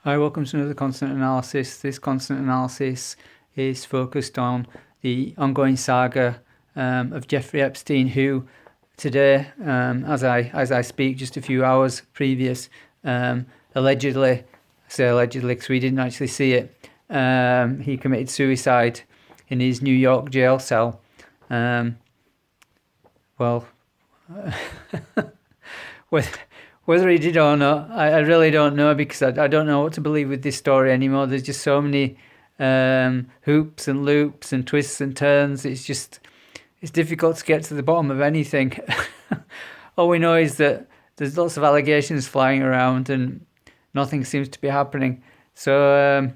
Hi, welcome to another consonant analysis. This consonant analysis is focused on the ongoing saga of Jeffrey Epstein, who today, as I speak, just a few hours previous, allegedly, I say allegedly because we didn't actually see it, he committed suicide in his New York jail cell. Well, whether he did or not, I really don't know, because I don't know what to believe with this story anymore. There's just so many hoops and loops and twists and turns. It's difficult to get to the bottom of anything. All we know is that there's lots of allegations flying around and nothing seems to be happening. So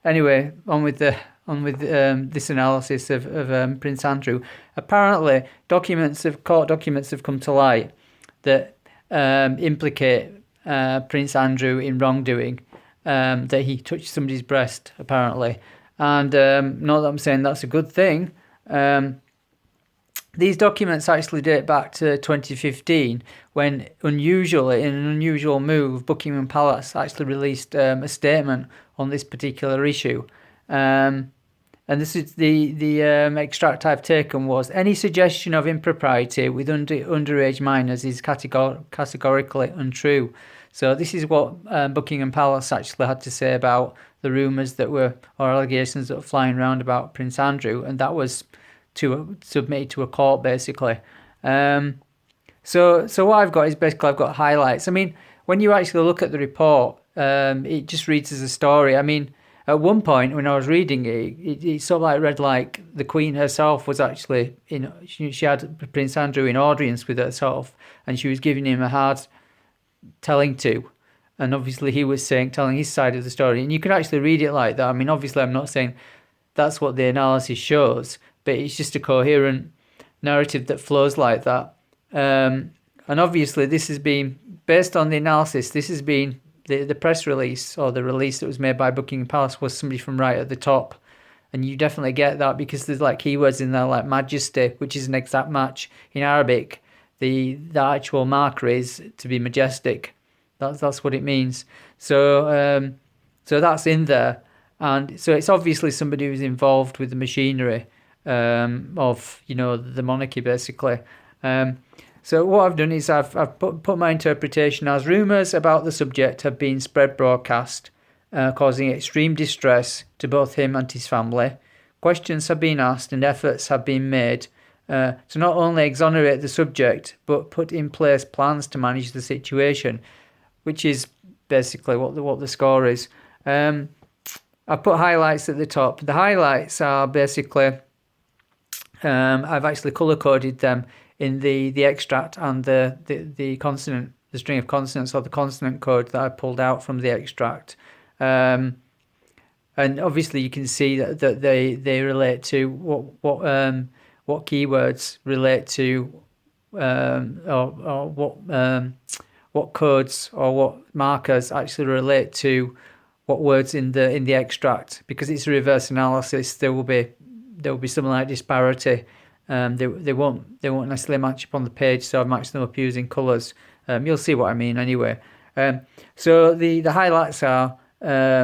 anyway, on with this analysis of Prince Andrew. Apparently, court documents have come to light that implicate Prince Andrew in wrongdoing, that he touched somebody's breast, apparently. And not that I'm saying that's a good thing. These documents actually date back to 2015, when unusually, in an unusual move, Buckingham Palace actually released a statement on this particular issue. And this is the extract I've taken was: any suggestion of impropriety with underage minors is categorically untrue. So this is what Buckingham Palace actually had to say about the rumours or allegations that were flying around about Prince Andrew, and that was submitted to a court, basically. So what I've got is basically I've got highlights. I mean, when you actually look at the report, it just reads as a story. I mean, at one point when I was reading it, it sort of like read like the Queen herself was actually she had Prince Andrew in audience with herself, and she was giving him a hard telling to, and obviously he was telling his side of the story, and you can actually read it like that. I mean, obviously I'm not saying that's what the analysis shows, but it's just a coherent narrative that flows like that. And obviously this has been based on the analysis. This has been the press release, or the release that was made by Buckingham Palace, was somebody from right at the top. And you definitely get that because there's like keywords in there like majesty, which is an exact match. In Arabic, the actual marker is to be majestic. That's what it means. So that's in there. And so it's obviously somebody who's involved with the machinery of the monarchy, basically. So what I've done is I've put my interpretation as: rumours about the subject have been spread broadcast, causing extreme distress to both him and his family. Questions have been asked and efforts have been made to not only exonerate the subject but put in place plans to manage the situation, which is basically what the score is. I've put highlights at the top. The highlights are basically I've actually colour-coded them in the extract and the consonant, the string of consonants, or the consonant code that I pulled out from the extract. And obviously you can see that they relate to what keywords relate to, or what codes or what markers actually relate to what words in the extract. Because it's a reverse analysis, there will be some like disparity. They won't necessarily match up on the page, so I've matched them up using colours. You'll see what I mean anyway. So the highlights are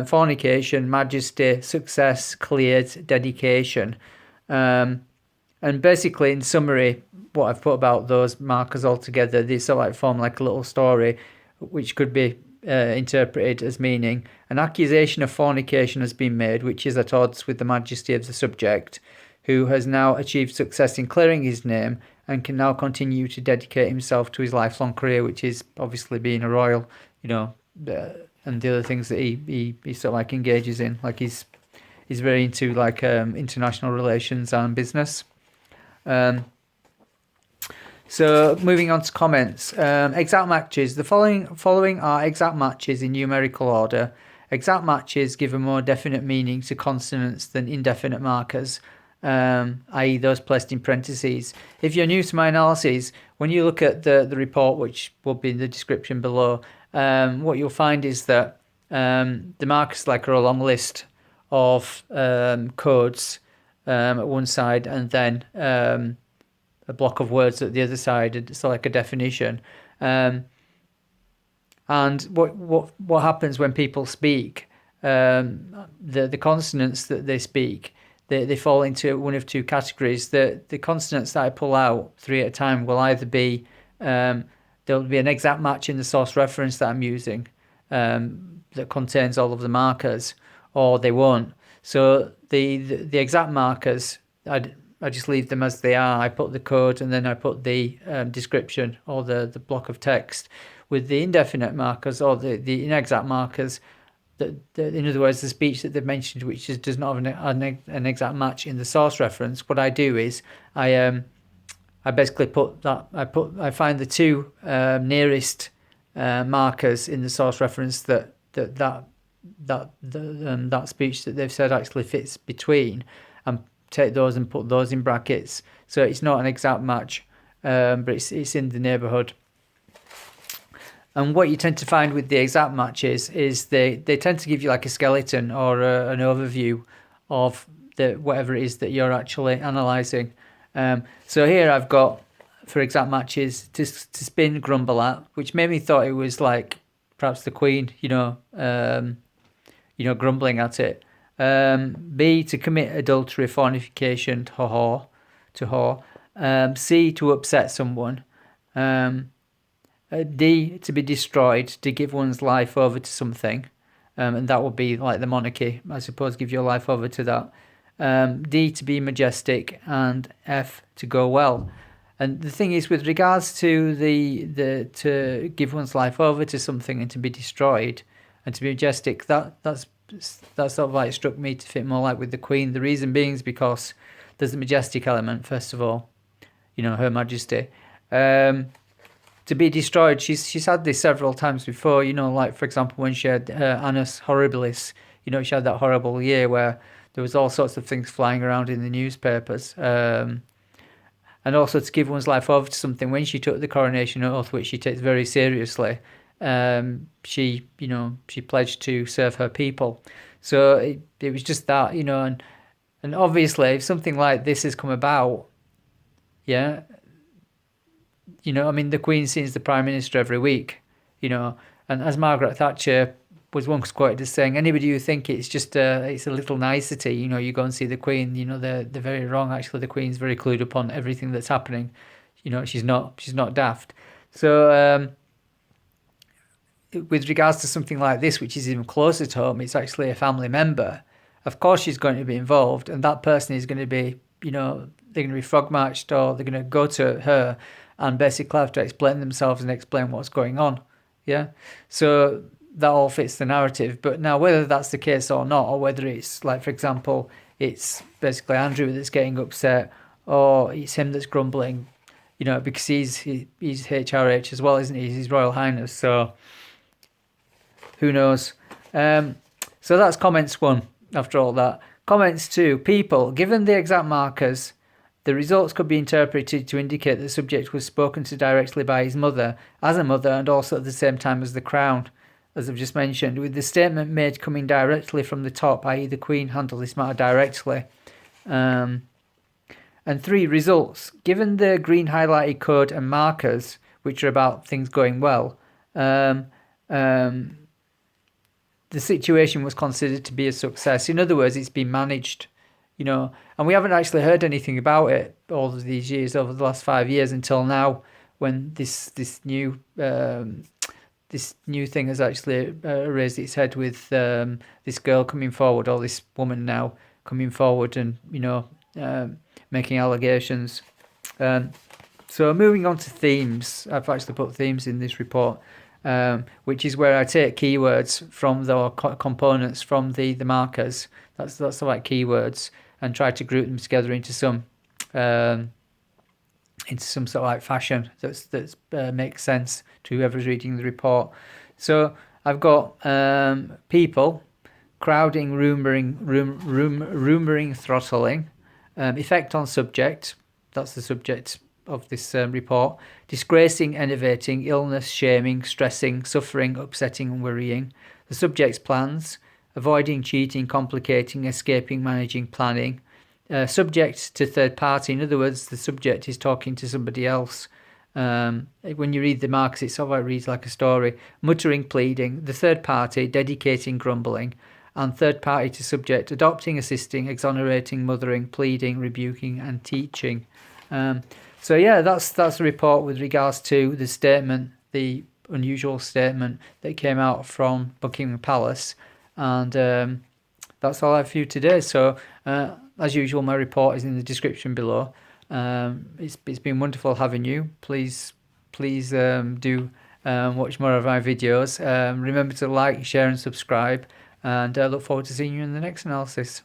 fornication, majesty, success, cleared, dedication. And basically, in summary, what I've put about those markers all together, they sort of like form like a little story, which could be interpreted as meaning: an accusation of fornication has been made, which is at odds with the majesty of the subject, who has now achieved success in clearing his name and can now continue to dedicate himself to his lifelong career, which is obviously being a royal, and the other things that he sort of like engages in. Like he's very into like international relations and business. So moving on to comments. Exact matches. The following are exact matches in numerical order. Exact matches give a more definite meaning to consonants than indefinite markers, i.e. those placed in parentheses. If you're new to my analyses, when you look at the report, which will be in the description below, what you'll find is that the markers are a long list of codes at one side, and then a block of words at the other side. It's like a definition. And what happens when people speak? The consonants that they speak, they fall into one of two categories. The consonants that I pull out 3 at a time will either be there'll be an exact match in the source reference that I'm using that contains all of the markers, or they won't. So the exact markers, I just leave them as they are. I put the code and then I put the description or the block of text. With the indefinite markers or the inexact markers, in other words, the speech that they've mentioned, which does not have an exact match in the source reference, what I do is I basically put that I find the two nearest markers in the source reference that speech that they've said actually fits between, and take those and put those in brackets. So it's not an exact match, but it's in the neighbourhood. And what you tend to find with the exact matches is they tend to give you like a skeleton or an overview of whatever it is that you're actually analysing. So here I've got, for exact matches, to spin, grumble at, which made me thought it was like perhaps the Queen, grumbling at it. B, to commit adultery, fornication, to whore. C, to upset someone. D, to be destroyed, to give one's life over to something. And that would be like the monarchy, I suppose, give your life over to that. D, to be majestic, and F, to go well. And the thing is, with regards to the to give one's life over to something and to be destroyed and to be majestic, that's sort of like struck me to fit more like with the Queen. The reason being is because there's the majestic element, first of all, Her Majesty. To be destroyed, she's had this several times before, like for example when she had Annus Horribilis, she had that horrible year where there was all sorts of things flying around in the newspapers. And also to give one's life over to something, when she took the coronation oath, which she takes very seriously, she pledged to serve her people. So it was just that, and obviously if something like this has come about, the Queen sees the Prime Minister every week, and as Margaret Thatcher was once quoted as saying, anybody who think it's just it's a little nicety, you go and see the Queen, they're very wrong. Actually, the Queen's very clued up on everything that's happening. She's not daft. So with regards to something like this, which is even closer to home, it's actually a family member. Of course she's going to be involved, and that person is going to be, they're going to be frog marched, or they're going to go to her and basically have to explain themselves and explain what's going on. So that all fits the narrative. But now whether that's the case or not, or whether it's like, for example, it's basically Andrew that's getting upset, or it's him that's grumbling, because he's HRH as well, isn't he? He's His Royal Highness. So who knows? So that's comments 1 after all that. Comments 2, people, given the exact markers, the results could be interpreted to indicate that the subject was spoken to directly by his mother, as a mother, and also at the same time as the Crown, as I've just mentioned, with the statement made coming directly from the top, i.e. the Queen handled this matter directly. And 3, results. Given the green highlighted code and markers, which are about things going well, the situation was considered to be a success. In other words, it's been managed, and we haven't actually heard anything about it all of these years, over the last 5 years, until now, when this new thing has actually raised its head with this girl coming forward, or this woman now coming forward and making allegations. So moving on to themes, I've actually put themes in this report, which is where I take keywords from the components from the markers. That's the right keywords, and try to group them together into some sort of like fashion that makes sense to whoever's reading the report. So I've got people, crowding, rumouring, throttling, effect on subject. That's the subject of this report. Disgracing, enervating, illness, shaming, stressing, suffering, upsetting, and worrying. The subject's plans: avoiding, cheating, complicating, escaping, managing, planning. Subject to third party. In other words, the subject is talking to somebody else. When you read the marks, it sort of like reads like a story. Muttering, pleading, the third party, dedicating, grumbling, and third party to subject, adopting, assisting, exonerating, mothering, pleading, rebuking, and teaching. So yeah, that's a report with regards to the statement, the unusual statement that came out from Buckingham Palace, and that's all I have for you today. So as usual, my report is in the description below. It's been wonderful having you. Please do watch more of my videos. Remember to like, share, and subscribe. And I look forward to seeing you in the next analysis.